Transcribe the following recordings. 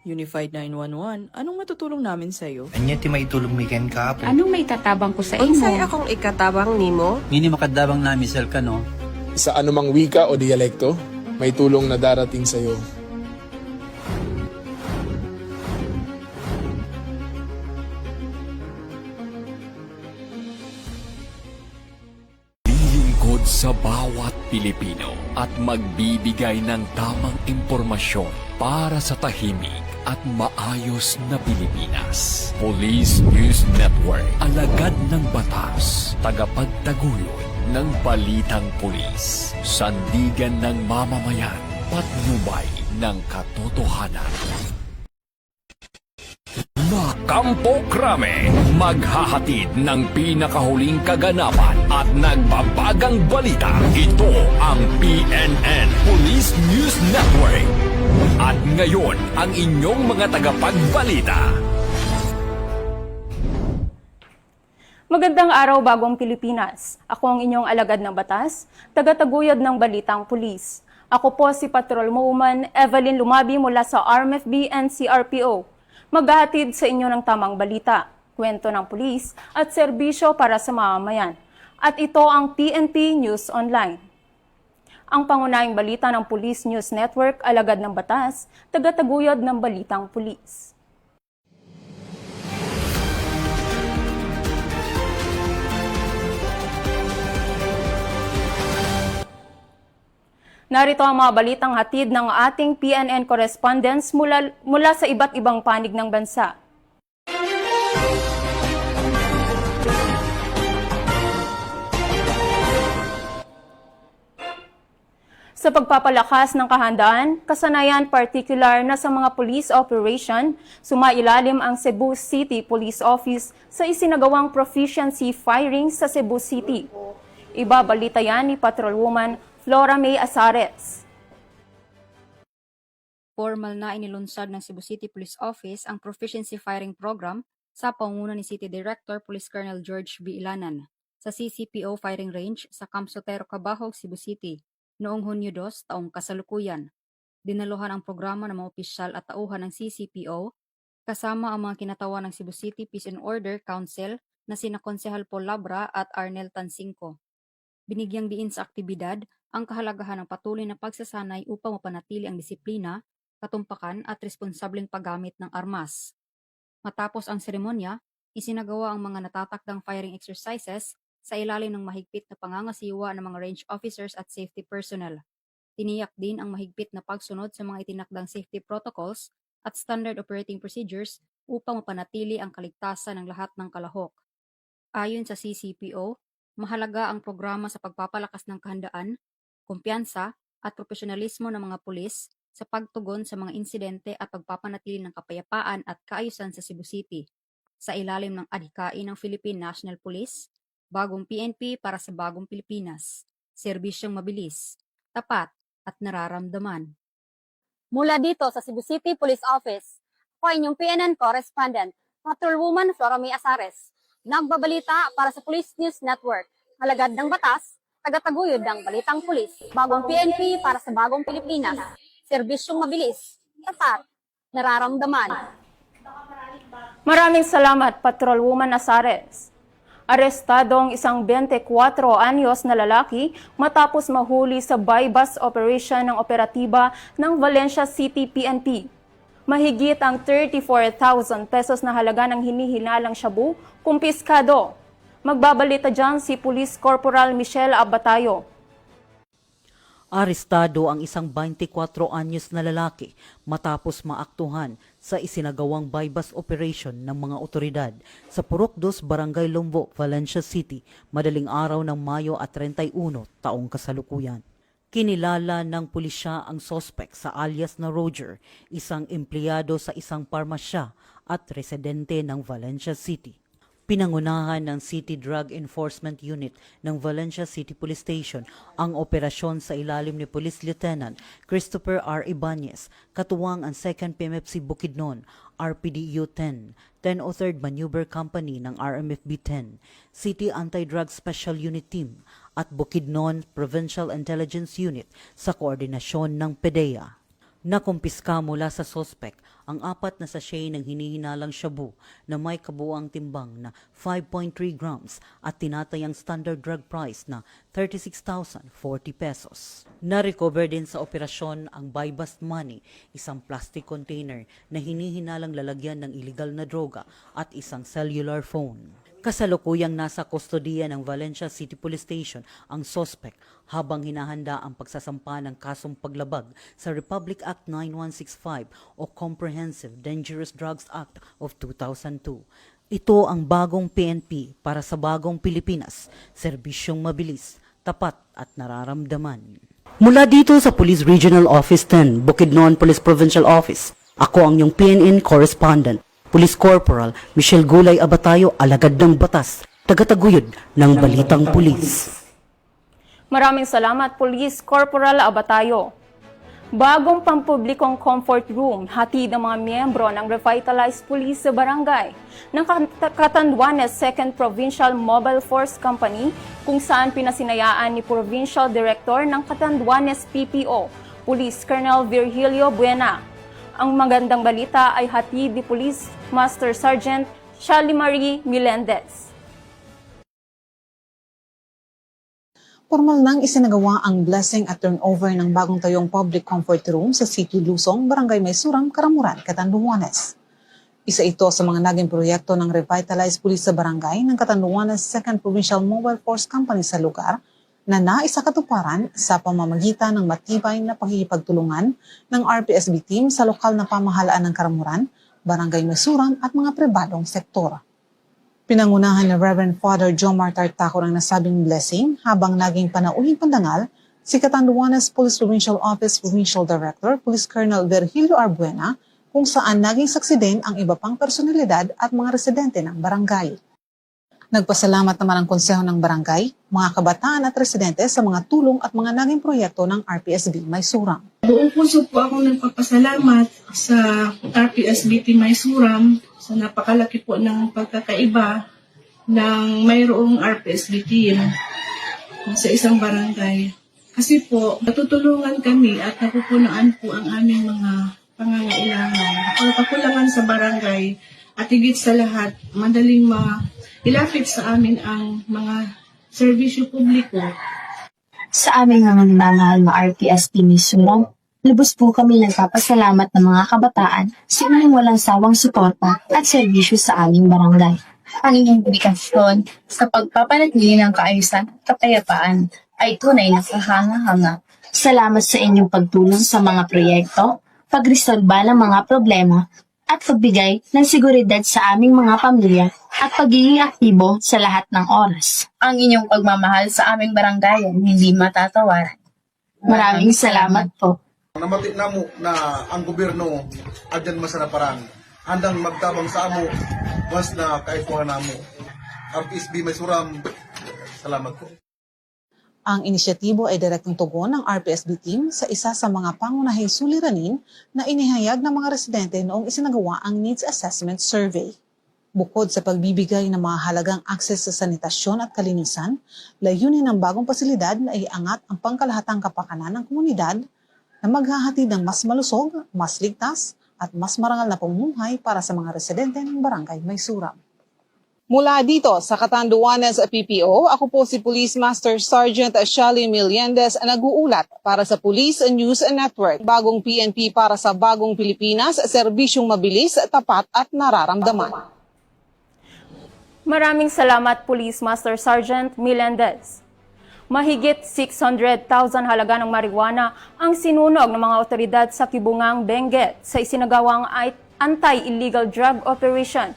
Unified 911, anong matutulong namin sa'yo? Anya ti maitulong mi ken kahapon. Anong may tatabang ko sa Unsay imo? akong ikatabang nimo? Ngini makadabang na misal ka no. Sa anumang wika o dialekto, may tulong na darating sa iyo. Lilingkod sa bawat Pilipino at magbibigay ng tamang impormasyon para sa tahimik at maayos na Pilipinas. Police News Network, alagad ng batas, tagapagtaguyod ng balitang pulis, sandigan ng mamamayan, patnubay ng katotohanan. Kampo Krame, maghahatid ng pinakahuling kaganapan at nagbabagang balita. Ito ang PNN Police News Network. At ngayon, ang inyong mga tagapagbalita. Magandang araw, Bagong Pilipinas. Ako ang inyong alagad ng batas, tagataguyod ng Balitang Pulis. Ako po si Patrolwoman Evelyn Lumabi mula sa RMFB and CRPO. Maghahatid sa inyo ng tamang balita, kwento ng pulis at serbisyo para sa mamamayan. At ito ang PNP News Online. Ang pangunahing balita ng Police News Network, alagad ng batas, tagataguyod ng Balitang Pulis. Narito ang mga balitang hatid ng ating PNN correspondents mula sa iba't ibang panig ng bansa. Sa pagpapalakas ng kahandaan, kasanayan particular na sa mga police operation, sumailalim ang Cebu City Police Office sa isinagawang proficiency firing sa Cebu City. Ibabalita yan ni Patrolwoman Flora May Azares. Formal na inilunsad ng Cebu City Police Office ang Proficiency Firing Program sa pangunguna ni City Director Police Colonel George B. Ilanan sa CCPO Firing Range sa Camp Sotero, Cabahog, Cebu City noong Hunyo 2 taong kasalukuyan. Dinaluhan ang programa ng mga opisyal at tauhan ng CCPO kasama ang mga kinatawan ng Cebu City Peace and Order Council na sina Konsehal Paul Labra at Arnel Tansingco. Binigyang diin sa aktibidad ang kahalagahan ng patuloy na pagsasanay upang mapanatili ang disiplina, katumpakan at responsableng paggamit ng armas. Matapos ang seremonya, isinagawa ang mga natatakdang firing exercises sa ilalim ng mahigpit na pangangasiwa ng mga range officers at safety personnel. Tiniyak din ang mahigpit na pagsunod sa mga itinakdang safety protocols at standard operating procedures upang mapanatili ang kaligtasan ng lahat ng kalahok. Ayon sa CCPO, mahalaga ang programa sa pagpapalakas ng kahandaan, kumpiyansa at profesionalismo ng mga pulis sa pagtugon sa mga insidente at pagpapanatili ng kapayapaan at kaayusan sa Cebu City sa ilalim ng adhikain ng Philippine National Police, Bagong PNP para sa Bagong Pilipinas, serbisyong mabilis, tapat at nararamdaman. Mula dito sa Cebu City Police Office, ako inyong PNN correspondent, Patrolwoman Flora May Azares, nagbabalita para sa Police News Network, alagad ng batas, tagataguyod ng Balitang Pulis, Bagong PNP para sa Bagong Pilipinas, serbisyong mabilis, tapat, nararamdaman. Maraming salamat, Patrolwoman Azares. Arestado ang isang 24 anyos na lalaki matapos mahuli sa buy-bus operation ng operatiba ng Valencia City PNP. Mahigit ang 34,000 pesos na halaga ng hinihinalang shabu, kumpiskado. Magbabalita dyan si Police Corporal Michelle Abatayo. Arestado ang isang 24 anyos na lalaki matapos maaktuhan sa isinagawang buy-bus operation ng mga otoridad sa Purok 2, Barangay Lombo, Valencia City, madaling araw ng Mayo at 31 taong kasalukuyan. Kinilala ng pulisya ang sospek sa alias na Roger, isang empleyado sa isang parmasya at residente ng Valencia City. Pinangunahan ng City Drug Enforcement Unit ng Valencia City Police Station ang operasyon sa ilalim ni Police Lieutenant Christopher R. Ibanez, katuwang ang 2nd PMFC Bukidnon, RPDU 10, 1003rd Maneuver Company ng RMFB 10, City Anti-Drug Special Unit Team at Bukidnon Provincial Intelligence Unit sa koordinasyon ng PDEA. Nakumpiska mula sa sospek ang 4 na sachet ng hinihinalang shabu na may kabuuang timbang na 5.3 grams at tinatayang standard drug price na 36,040 pesos. Na-recover din sa operasyon ang buy bust money, isang plastic container na hinihinalang lalagyan ng illegal na droga at isang cellular phone. Kasalukuyang nasa kustodiya ng Valencia City Police Station ang sospek habang hinahanda ang pagsasampa ng kasong paglabag sa Republic Act 9165 o Comprehensive Dangerous Drugs Act of 2002. Ito ang bagong PNP para sa bagong Pilipinas, serbisyong mabilis, tapat at nararamdaman. Mula dito sa Police Regional Office 10, Bukidnon Police Provincial Office, ako ang iyong PNN correspondent, Police Corporal Michelle Gulay Abatayo, alagad ng batas, tagataguyod ng Balitang Pulis. Maraming salamat, Police Corporal Abatayo. Bagong pampublikong comfort room, hatid ng mga miyembro ng Revitalized Police sa barangay ng Catanduanes 2nd Provincial Mobile Force Company, kung saan pinasinayaan ni Provincial Director ng Catanduanes PPO, Police Colonel Virgilio Buena. Ang magandang balita ay hatid ni Police Master Sergeant Shali Marie Melendez. Formal nang isinagawa ang blessing at turnover ng bagong tayong public comfort room sa City Lusong, Barangay Maysuram, Karamuran, Catanduanes. Isa ito sa mga naging proyekto ng Revitalized Police sa barangay ng Catanduanes 2nd Provincial Mobile Force Company sa lugar na naisakatuparan sa pamamagitan ng matibay na pakikipagtulungan ng RPSB team sa lokal na pamahalaan ng Karamuran, Barangay Maysuram at mga pribadong sektor. Pinangunahan ni Reverend Father Jomar Tartaco ng nasabing blessing habang naging panauhing pandangal si Catanduanes Police Provincial Office Provincial Director Police Colonel Virgilio Arbuena, kung saan naging saksi din ang iba pang personalidad at mga residente ng barangay. Nagpasalamat naman ang konseho ng barangay, mga kabataan at residente sa mga tulong at mga naging proyekto ng RPSB Maysuram. Buong puso po ako nagpapasalamat sa RPSB Team Maysuram sa napakalaki po ng pagkakaiba ng mayroong RPSB team sa isang barangay. Kasi po, natutulungan kami at napupunaan po ang aming mga pangangailangan. Kakulangan sa barangay at higit sa lahat, madaling ilapit sa amin ang mga serbisyo publiko. Sa aming mga minamahal na RPSB Maysuram, lubos po kami nagpapasalamat ng mga kabataan sa inyong walang sawang suporta at serbisyo sa aming barangay. Ang inyong dedikasyon sa pagpapanatili ng kaayusan at kapayapaan ay tunay na kahanga-hanga. Salamat sa inyong pagtulong sa mga proyekto, pagresolba ng mga problema, at pagbigay ng seguridad sa aming mga pamilya at pagiging aktibo sa lahat ng oras. Ang inyong pagmamahal sa aming barangay ay hindi matatawaran. Maraming salamat po. Namati na mo na ang gobyerno adyan masanaparan. Handang magtabang sa amo, mas na kaipuhan na mo. RPSB Maysuram, salamat po. Ang inisyatibo ay direktong tugon ng RPSB team sa isa sa mga pangunahing suliranin na inihayag ng mga residente noong isinagawa ang Needs Assessment Survey. Bukod sa pagbibigay ng mga halagang akses sa sanitasyon at kalinisan, layunin ng bagong pasilidad na iangat ang pangkalahatang kapakanan ng komunidad na maghahatid ng mas malusog, mas ligtas at mas marangal na pamumuhay para sa mga residente ng Barangay Maysuram. Mula dito sa Catanduanes PPO, ako po si Police Master Sergeant Shali Melendez, nag-uulat para sa Police News Network. Bagong PNP para sa bagong Pilipinas, serbisyong mabilis, tapat at nararamdaman. Maraming salamat, Police Master Sergeant Melendez. Mahigit 600,000 halaga ng marijuana ang sinunog ng mga otoridad sa Kibungang, Benguet sa isinagawang anti-illegal drug operation.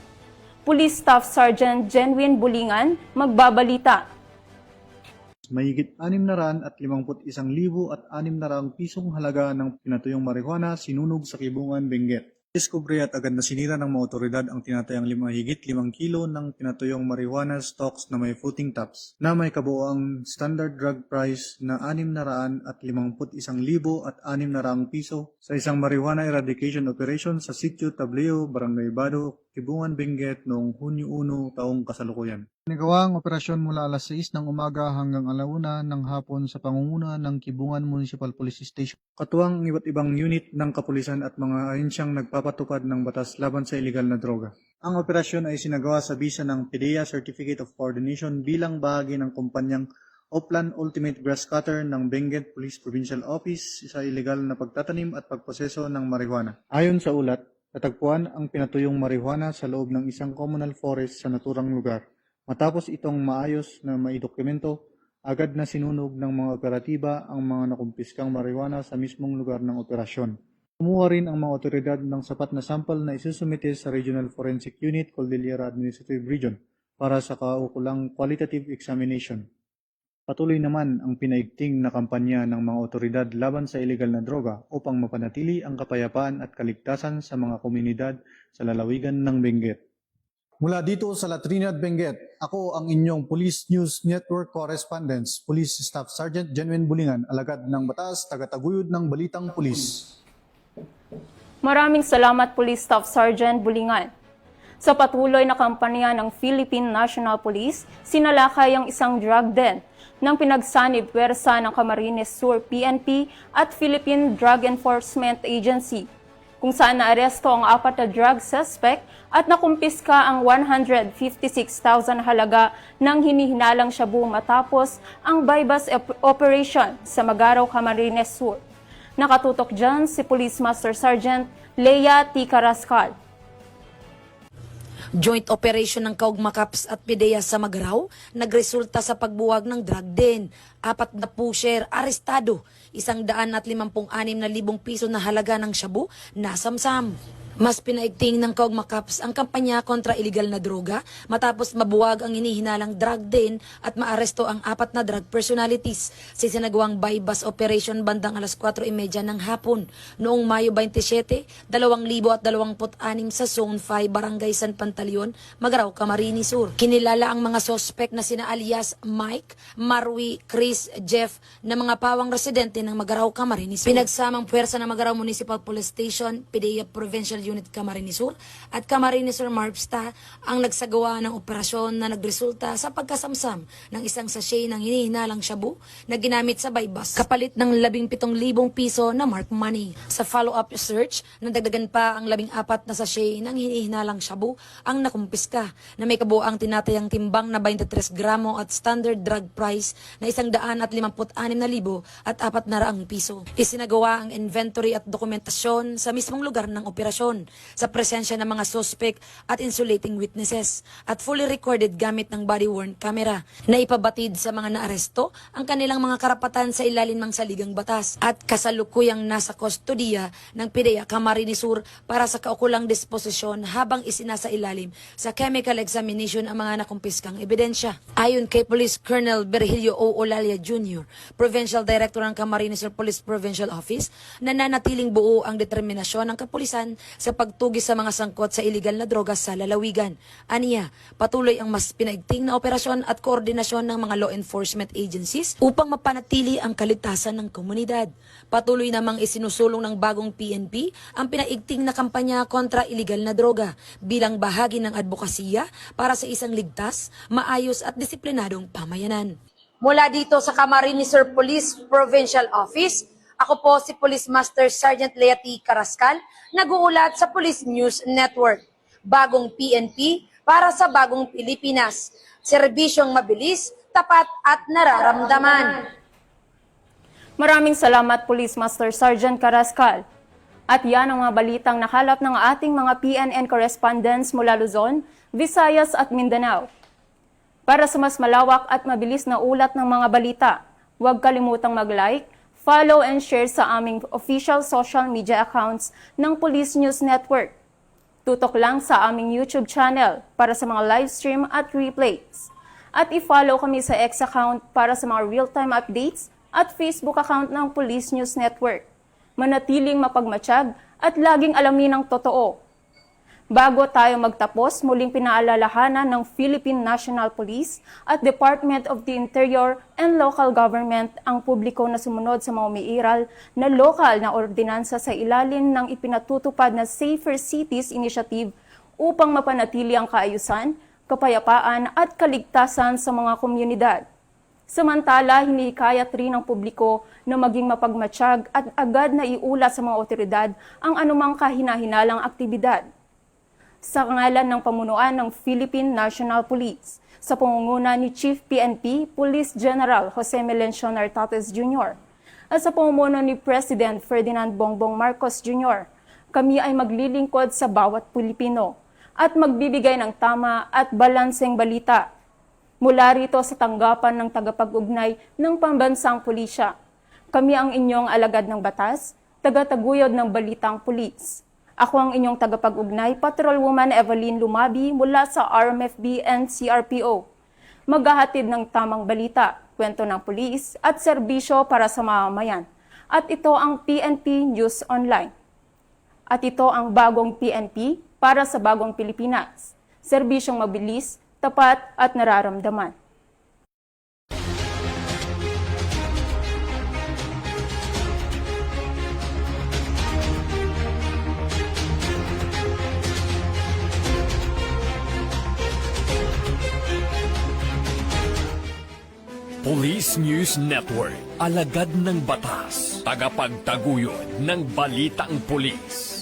Police Staff Sergeant Jenwin Bulingan magbabalita. Mahigit 651,600 pisong halaga ng pinatuyong marijuana sinunog sa Kibungan, Benguet. Diskubre at agad na sinira ng mga otoridad ang tinatayang mahigit 5 kilo ng pinatuyong marijuana stocks na may footing tops na may kabuoang standard drug price na 651,600 piso sa isang marijuana eradication operation sa Sitio Tableo, Barangay Bado, Kibungan, Benguet noong Hunyo 1 taong kasalukuyan. Nagawa ang operasyon mula alas 6 ng umaga hanggang 1:00 ng hapon sa pangunguna ng Kibungan Municipal Police Station. Katuwang ang iba't ibang unit ng kapulisan at mga ahensyang nagpapatupad ng batas laban sa iligal na droga. Ang operasyon ay sinagawa sa bisa ng PDEA Certificate of Coordination bilang bahagi ng kumpanyang Oplan Ultimate Grass Cutter ng Benguet Police Provincial Office sa iligal na pagtatanim at pagproseso ng marijuana. Ayon sa ulat, natagpuan ang pinatuyong marijuana sa loob ng isang communal forest sa naturang lugar. Matapos itong maayos na maidokumento, agad na sinunog ng mga operatiba ang mga nakumpiskang marijuana sa mismong lugar ng operasyon. Kumuha rin ang mga otoridad ng sapat na sample na isusumite sa Regional Forensic Unit, Cordillera Administrative Region para sa kaukulang qualitative examination. Patuloy naman ang pinaigting na kampanya ng mga otoridad laban sa iligal na droga upang mapanatili ang kapayapaan at kaligtasan sa mga komunidad sa lalawigan ng Benguet. Mula dito sa La Trinidad, Benguet, ako ang inyong Police News Network Correspondent, Police Staff Sergeant Genuine Bulingan, alagad ng batas, tagataguyod ng Balitang Pulis. Maraming salamat Police Staff Sergeant Bulingan. Sa patuloy na kampanya ng Philippine National Police, sinalakay ang isang drug den ng pinagsanib pwersa ng Camarines Sur PNP at Philippine Drug Enforcement Agency, kung saan naaresto ang 4 na drug suspect at nakumpiska ang 156,000 halaga ng hinihinalang shabu matapos ang bypass operation sa Magaraw, Camarines Sur. Nakatutok dyan si Police Master Sergeant Leia T. Carrascal. Joint operation ng Kaugma Caps at PDEA sa Magaraw nagresulta sa pagbuwag ng drug den. 4 na pusher arestado, 156,000 piso na halaga ng shabu nasamsam. Mas pinaigting ng Kaugma Caps ang kampanya kontra iligal na droga matapos mabuwag ang hinihinalang drug den at maaresto ang 4 na drug personalities sa sinagawang bypass operation bandang alas 4:30 ng hapon noong Mayo 27, 2026 sa Zone 5, Barangay San Pantaleon, Magaraw, Camarines Sur. Kinilala ang mga sospek na sina alias Mike, Marwi, Chris, Jeff na mga pawang residente ng Magaraw, Camarines Sur. Pinagsamang puwersa ng Magaraw Municipal Police Station, PDEA Provincial Unit Camarines Sur at Camarines Sur MARPSTA ang nagsagawa ng operasyon na nagresulta sa pagkasamsam ng isang sachet ng hinihinalang shabu na ginamit sa bypass kapalit ng 17,000 piso na mark money. Sa follow-up search, nadagdagan pa ang 14 na sachet ng hinihinalang shabu ang nakumpiska na may kabuang tinatayang timbang na 23 gramo at standard drug price na 156,000 at 400 piso. Isinagawa ang inventory at dokumentasyon sa mismong lugar ng operasyon sa presensya ng mga suspect at insulating witnesses at fully recorded gamit ng body-worn camera na ipabatid sa mga naaresto ang kanilang mga karapatan sa ilalim ng saligang batas at kasalukuyang nasa kustodiya ng PDEA Camarines Sur para sa kaukulang disposisyon habang isinasa ilalim sa chemical examination ang mga nakumpiskang ebidensya. Ayon kay Police Colonel Virgilio O. Olalia Jr., Provincial Director ng Camarines Sur Police Provincial Office, nananatiling buo ang determinasyon ng kapulisan sa pagtugi sa mga sangkot sa iligal na droga sa lalawigan. Aniya, patuloy ang mas pinaigting na operasyon at koordinasyon ng mga law enforcement agencies upang mapanatili ang kaligtasan ng komunidad. Patuloy namang isinusulong ng bagong PNP ang pinaigting na kampanya kontra iligal na droga bilang bahagi ng advokasya para sa isang ligtas, maayos at disiplinadong pamayanan. Mula dito sa Camarines Sur Police Provincial Office, ako po si Police Master Sergeant Leia T. Carrascal, nag-uulat sa Police News Network. Bagong PNP para sa bagong Pilipinas. Serbisyong mabilis, tapat at nararamdaman. Maraming salamat Police Master Sergeant Carrascal. At yan ang mga balitang nakalap ng ating mga PNN correspondents mula Luzon, Visayas at Mindanao. Para sa mas malawak at mabilis na ulat ng mga balita, huwag kalimutang mag-like, follow and share sa aming official social media accounts ng Police News Network. Tutok lang sa aming YouTube channel para sa mga live stream at replays. At i-follow kami sa X account para sa mga real-time updates at Facebook account ng Police News Network. Manatiling mapagmatsyag at laging alamin ang totoo. Bago tayo magtapos, muling pinaalalahanan ng Philippine National Police at Department of the Interior and Local Government ang publiko na sumunod sa mga umiiral na lokal na ordinansa sa ilalim ng ipinatutupad na Safer Cities Initiative upang mapanatili ang kaayusan, kapayapaan at kaligtasan sa mga komunidad. Samantala, hinihikayat rin ng publiko na maging mapagmatsyag at agad na iulat sa mga otoridad ang anumang kahina-hinalang aktibidad. Sa ngalan ng pamunuan ng Philippine National Police, sa pangunguna ni Chief PNP Police General Jose Melencio Nartates Jr. at sa pamumuno ni President Ferdinand Bongbong Marcos Jr., kami ay maglilingkod sa bawat Pilipino at magbibigay ng tama at balanseng balita. Mula rito sa tanggapan ng tagapag-ugnay ng Pambansang Pulisya, kami ang inyong alagad ng batas, tagataguyod ng Balitang Pulis. Ako ang inyong tagapag-ugnay, Patrolwoman Evelyn Lumabi mula sa RMFB and CRPO. Maghahatid ng tamang balita, kwento ng pulis at serbisyo para sa mamamayan. At ito ang PNP News Online. At ito ang bagong PNP para sa bagong Pilipinas. Serbisyong mabilis, tapat at nararamdaman. Police News Network, alagad ng batas, tagapagtaguyod ng balitang pulis.